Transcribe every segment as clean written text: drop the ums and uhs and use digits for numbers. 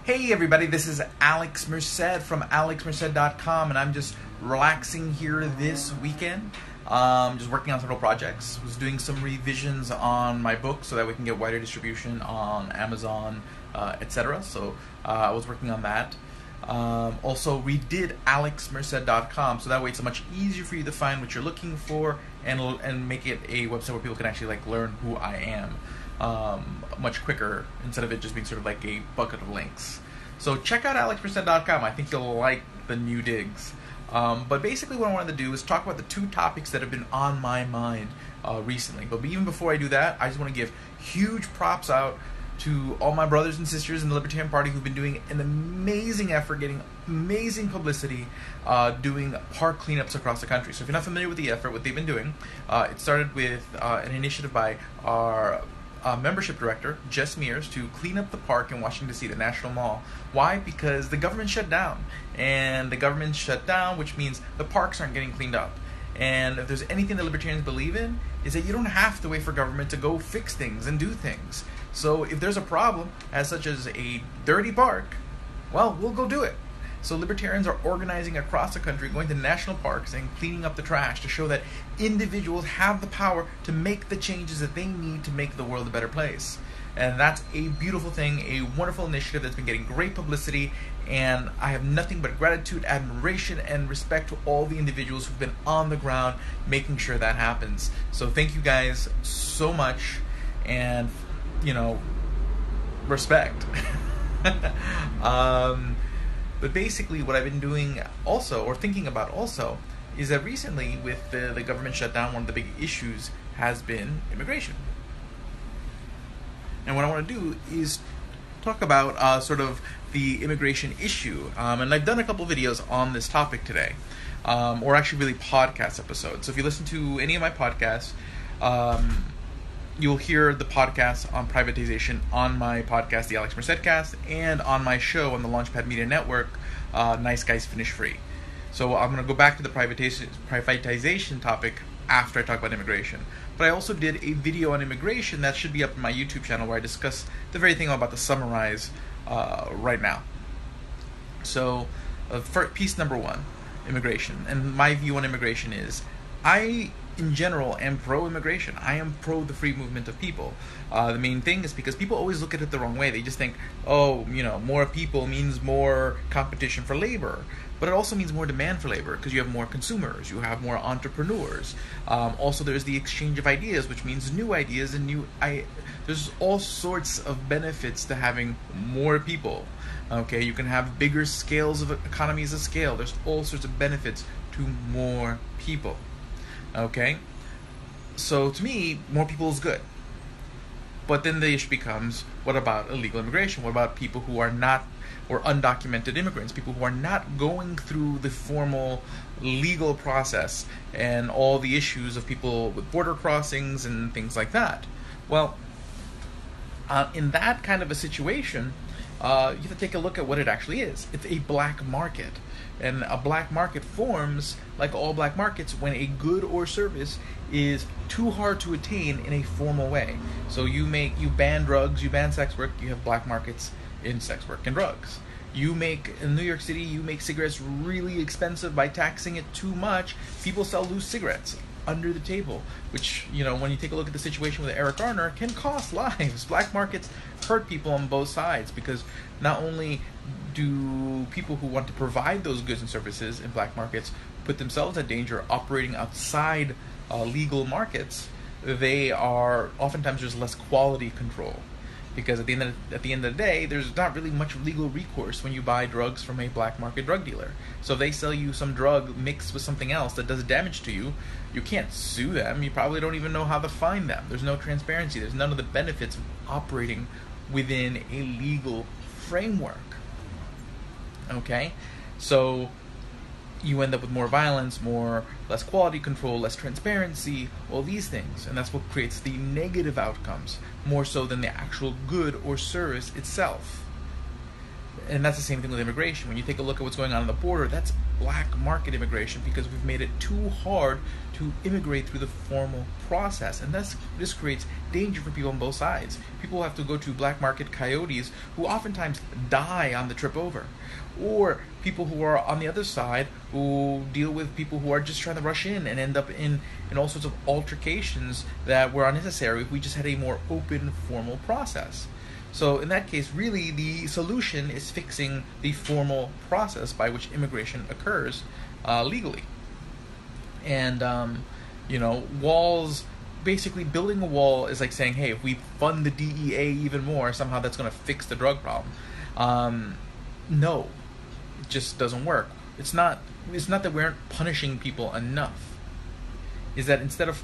Hey everybody, this is Alex Merced from alexmerced.com, and I'm just relaxing here this weekend. Just working on several projects. Was doing some revisions on my book so that we can get wider distribution on Amazon, etc. So I was working on that. Also redid alexmerced.com so that way it's much easier for you to find what you're looking for and make it a website where people can actually learn who I am much quicker instead of it just being sort of like a bucket of links. So check out alexmerced.com. I think you'll like the new digs. But basically what I wanted to do is talk about the two topics that have been on my mind recently. But even before I do that, I just want to give huge props out to all my brothers and sisters in the Libertarian Party who've been doing an amazing effort, getting amazing publicity, doing park cleanups across the country. So if you're not familiar with the effort, what they've been doing, it started with an initiative by our membership director, Jess Mears, to clean up the park in Washington, D.C., the National Mall. Why? Because the government shut down. And the government shut down, which means the parks aren't getting cleaned up. And if there's anything that libertarians believe in, is that you don't have to wait for government to go fix things and do things. So if there's a problem, as such as a dirty park, well, we'll go do it. So libertarians are organizing across the country, going to national parks and cleaning up the trash to show that individuals have the power to make the changes that they need to make the world a better place. And that's a beautiful thing, a wonderful initiative that's been getting great publicity, and I have nothing but gratitude, admiration, and respect to all the individuals who've been on the ground making sure that happens. So thank you guys so much, and, respect. But basically what I've been doing also, or thinking about also, is that recently with the government shutdown, one of the big issues has been immigration. And what I want to do is talk about sort of the immigration issue. And I've done a couple videos on this topic today, or actually really podcast episodes. So if you listen to any of my podcasts, you'll hear the podcast on privatization on my podcast, the Alex Mercedcast, and on my show on the Launchpad Media Network, Nice Guys Finish Free. So I'm going to go back to the privatization topic after I talk about immigration. But I also did a video on immigration that should be up on my YouTube channel where I discuss the very thing I'm about to summarize right now. So for piece number one, immigration. And my view on immigration is, I, in general, am pro-immigration. I am pro the free movement of people. The main thing is because people always look at it the wrong way. They just think, more people means more competition for labor. But it also means more demand for labor because you have more consumers, you have more entrepreneurs. Also, there's the exchange of ideas, which means new ideas and there's all sorts of benefits to having more people. Okay, you can have bigger scales of economies of scale. There's all sorts of benefits to more people. Okay, so to me, more people is good. But then the issue becomes, what about illegal immigration? What about people who are not, or undocumented immigrants, people who are not going through the formal legal process and all the issues of people with border crossings and things like that? Well, in that kind of a situation, you have to take a look at what it actually is. It's a black market. And a black market forms, like all black markets, when a good or service is too hard to attain in a formal way. So you ban drugs, you ban sex work, you have black markets in sex work and drugs. In New York City, you make cigarettes really expensive by taxing it too much. People sell loose cigarettes under the table, which, when you take a look at the situation with Eric Garner, can cost lives. Black markets hurt people on both sides because not only do people who want to provide those goods and services in black markets put themselves at danger operating outside legal markets, they are oftentimes there's less quality control. Because at the end of the day, there's not really much legal recourse when you buy drugs from a black market drug dealer. So if they sell you some drug mixed with something else that does damage to you, you can't sue them. You probably don't even know how to find them. There's no transparency. There's none of the benefits of operating within a legal framework. Okay? So you end up with more violence, less quality control, less transparency, all these things. And that's what creates the negative outcomes, more so than the actual good or service itself. And that's the same thing with immigration. When you take a look at what's going on the border, that's black market immigration, because we've made it too hard to immigrate through the formal process. And this creates danger for people on both sides. People have to go to black market coyotes who oftentimes die on the trip over. Or people who are on the other side who deal with people who are just trying to rush in and end up in all sorts of altercations that were unnecessary if we just had a more open, formal process. So in that case, really the solution is fixing the formal process by which immigration occurs legally. And, walls, basically building a wall is like saying, hey, if we fund the DEA even more, somehow that's going to fix the drug problem. No, it just doesn't work. It's not that we aren't punishing people enough. Is that instead of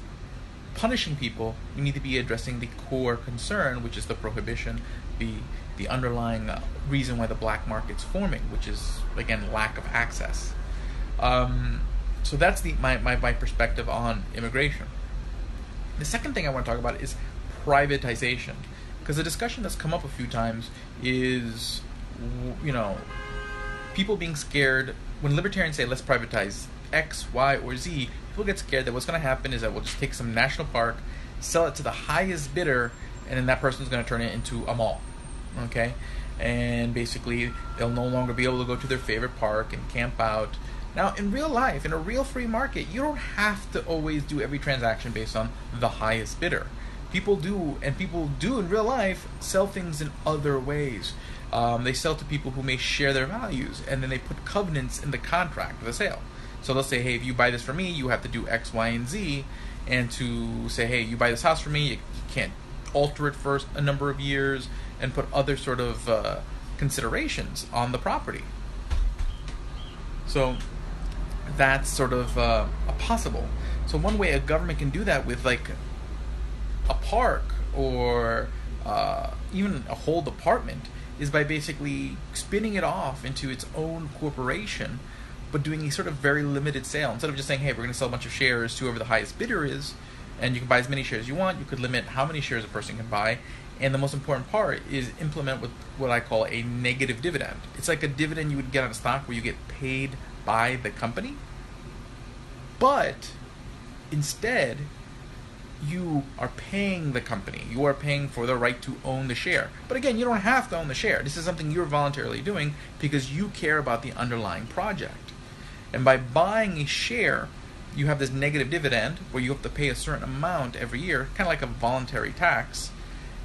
punishing people, we need to be addressing the core concern, which is the prohibition, the underlying reason why the black market's forming, which is, again, lack of access. So that's my perspective on immigration. The second thing I want to talk about is privatization, because the discussion that's come up a few times is, people being scared when libertarians say let's privatize X, Y, or Z. People get scared that what's going to happen is that we'll just take some national park, sell it to the highest bidder, and then that person's going to turn it into a mall. Okay? And basically, they'll no longer be able to go to their favorite park and camp out. Now, in real life, in a real free market, you don't have to always do every transaction based on the highest bidder. People do in real life sell things in other ways. They sell to people who may share their values, and then they put covenants in the contract of the sale. So they'll say, hey, if you buy this from me, you have to do X, Y, and Z. And to say, hey, you buy this house from me, you can't alter it for a number of years, and put other sort of considerations on the property. So that's sort of possible. So one way a government can do that with like a park or even a whole department is by basically spinning it off into its own corporation, but doing a sort of very limited sale. Instead of just saying, hey, we're going to sell a bunch of shares to whoever the highest bidder is, and you can buy as many shares as you want, you could limit how many shares a person can buy. And the most important part is implement what I call a negative dividend. It's like a dividend you would get on a stock where you get paid by the company, but instead you are paying the company. You are paying for the right to own the share. But again, you don't have to own the share. This is something you're voluntarily doing because you care about the underlying project. And by buying a share, you have this negative dividend where you have to pay a certain amount every year, kind of like a voluntary tax.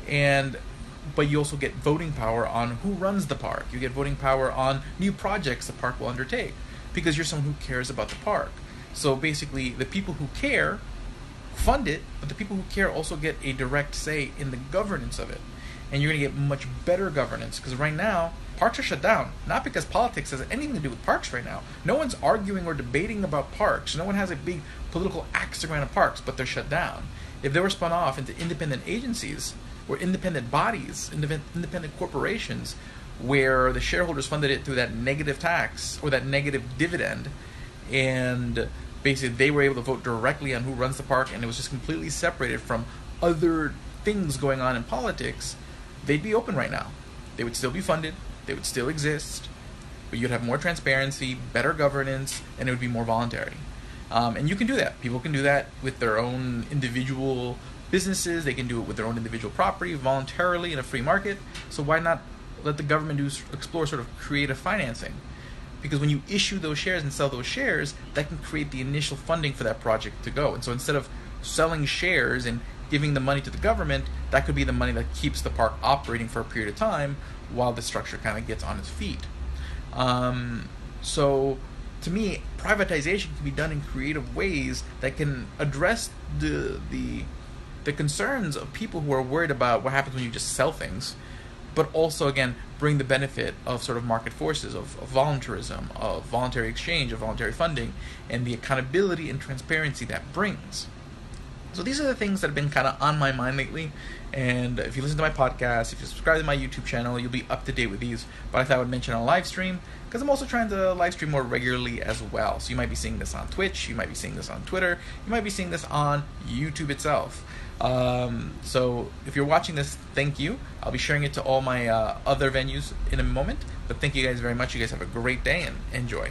But you also get voting power on who runs the park. You get voting power on new projects the park will undertake because you're someone who cares about the park. So basically, the people who care fund it, but the people who care also get a direct say in the governance of it. And you're going to get much better governance, because right now, parks are shut down. Not because politics has anything to do with parks right now. No one's arguing or debating about parks. No one has a big political axe to grind on parks, but they're shut down. If they were spun off into independent agencies, or independent bodies, independent corporations, where the shareholders funded it through that negative tax, or that negative dividend, and basically they were able to vote directly on who runs the park, and it was just completely separated from other things going on in politics, they'd be open right now. They would still be funded, they would still exist, but you'd have more transparency, better governance, and it would be more voluntary. And you can do that. People can do that with their own individual businesses. They can do it with their own individual property voluntarily in a free market. So why not let the government explore sort of creative financing? Because when you issue those shares and sell those shares, that can create the initial funding for that project to go. And so instead of selling shares and giving the money to the government, that could be the money that keeps the park operating for a period of time while the structure kind of gets on its feet. So to me, privatization can be done in creative ways that can address the concerns of people who are worried about what happens when you just sell things, but also, again, bring the benefit of sort of market forces, of voluntarism, of voluntary exchange, of voluntary funding, and the accountability and transparency that brings. So these are the things that have been kind of on my mind lately, and if you listen to my podcast, if you subscribe to my YouTube channel, you'll be up to date with these. But I thought I would mention on a live stream, because I'm also trying to live stream more regularly as well. So you might be seeing this on Twitch, you might be seeing this on Twitter, you might be seeing this on YouTube itself. So if you're watching this, thank you. I'll be sharing it to all my other venues in a moment. But thank you guys very much. You guys have a great day and enjoy.